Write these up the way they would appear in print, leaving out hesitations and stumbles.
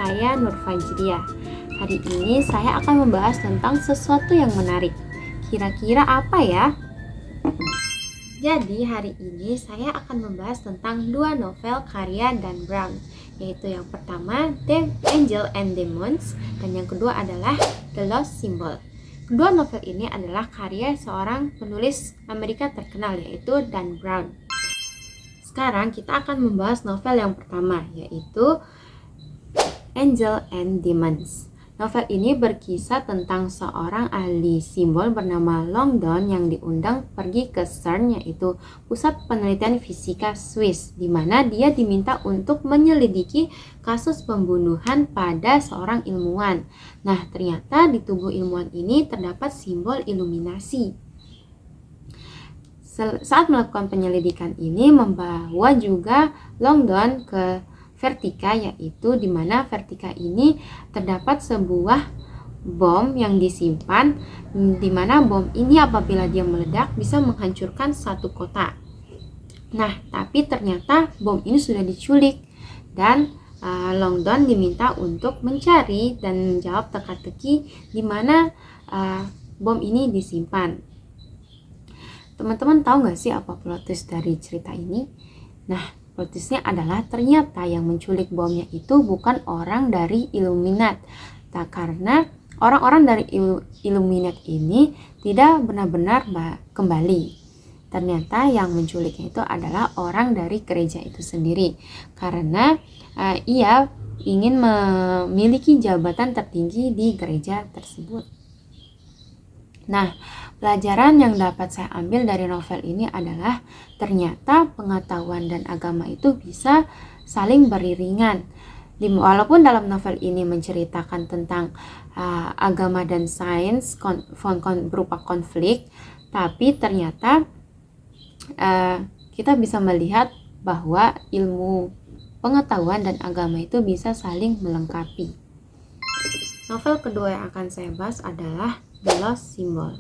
saya Nur Fajriah. Hari ini saya akan membahas tentang sesuatu yang menarik. Kira-kira apa ya? Jadi hari ini saya akan membahas tentang dua novel karya Dan Brown, yaitu yang pertama The Angel and Demons dan yang kedua adalah The Lost Symbol. Kedua novel ini adalah karya seorang penulis Amerika terkenal yaitu Dan Brown. Sekarang kita akan membahas novel yang pertama yaitu Angel and Demons. Novel ini berkisah tentang seorang ahli simbol bernama Langdon yang diundang pergi ke CERN, yaitu Pusat Penelitian Fisika Swiss, di mana dia diminta untuk menyelidiki kasus pembunuhan pada seorang ilmuwan. Nah, ternyata di tubuh ilmuwan ini terdapat simbol iluminasi. Saat melakukan penyelidikan ini membawa juga Langdon ke Vertika, yaitu di mana Vertika ini terdapat sebuah bom yang disimpan, di mana bom ini apabila dia meledak bisa menghancurkan satu kota. Nah, tapi ternyata bom ini sudah diculik dan Langdon diminta untuk mencari dan menjawab teka-teki di mana bom ini disimpan. Teman-teman tahu nggak sih apa plot twist dari cerita ini? Nah, plot twistnya adalah ternyata yang menculik bomnya itu bukan orang dari Illuminat. Karena orang-orang dari Illuminat ini tidak benar-benar kembali. Ternyata yang menculiknya itu adalah orang dari gereja itu sendiri. Karena ia ingin memiliki jabatan tertinggi di gereja tersebut. Nah, pelajaran yang dapat saya ambil dari novel ini adalah ternyata pengetahuan dan agama itu bisa saling beriringan. Walaupun dalam novel ini menceritakan tentang agama dan sains berupa konflik, tapi ternyata kita bisa melihat bahwa ilmu pengetahuan dan agama itu bisa saling melengkapi. Novel kedua yang akan saya bahas adalah The Lost Symbol.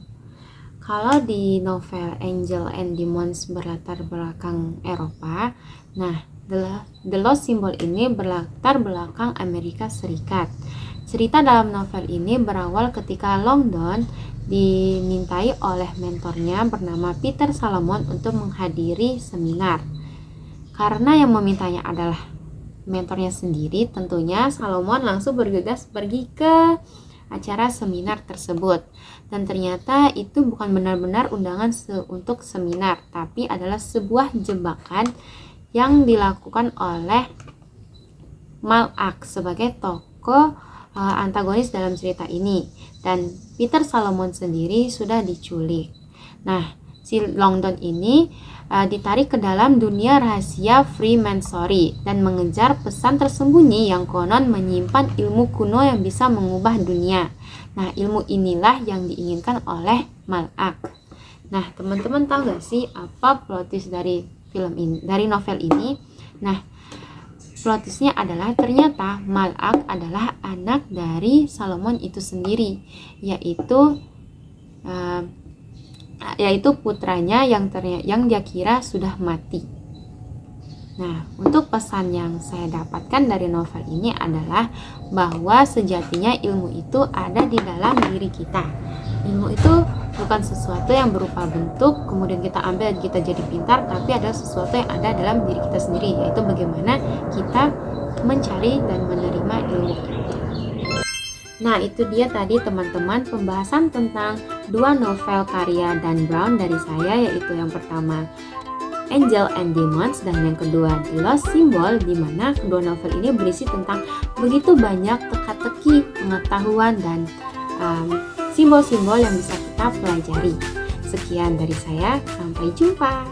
Kalau di novel Angel and Demons berlatar belakang Eropa, nah The Lost Symbol ini berlatar belakang Amerika Serikat. Cerita dalam novel ini berawal ketika Langdon dimintai oleh mentornya bernama Peter Salomon untuk menghadiri seminar. Karena yang memintanya adalah mentornya sendiri, tentunya Salomon langsung bergegas pergi ke acara seminar tersebut. Dan ternyata itu bukan benar-benar undangan untuk seminar, tapi adalah sebuah jebakan yang dilakukan oleh Malak sebagai tokoh antagonis dalam cerita ini. Dan Peter Salomon sendiri sudah diculik. Nah, si Langdon ini ditarik ke dalam dunia rahasia Freemasonry dan mengejar pesan tersembunyi yang konon menyimpan ilmu kuno yang bisa mengubah dunia. Nah, ilmu inilah yang diinginkan oleh Malak. Nah, teman-teman tahu gak sih apa plot twist dari film ini, dari novel ini? Nah, plot twistnya adalah ternyata Malak adalah anak dari Salomon itu sendiri, yaitu putranya yang dia kira sudah mati. Nah, untuk pesan yang saya dapatkan dari novel ini adalah bahwa sejatinya ilmu itu ada di dalam diri kita. Ilmu itu bukan sesuatu yang berupa bentuk kemudian kita ambil dan kita jadi pintar, tapi adalah sesuatu yang ada dalam diri kita sendiri, yaitu bagaimana kita mencari dan menerima ilmu. Nah, itu dia tadi teman-teman pembahasan tentang dua novel karya Dan Brown dari saya, yaitu yang pertama Angel and Demons dan yang kedua The Lost Symbol, di mana kedua novel ini berisi tentang begitu banyak teka-teki pengetahuan dan simbol-simbol yang bisa kita pelajari. Sekian dari saya, sampai jumpa.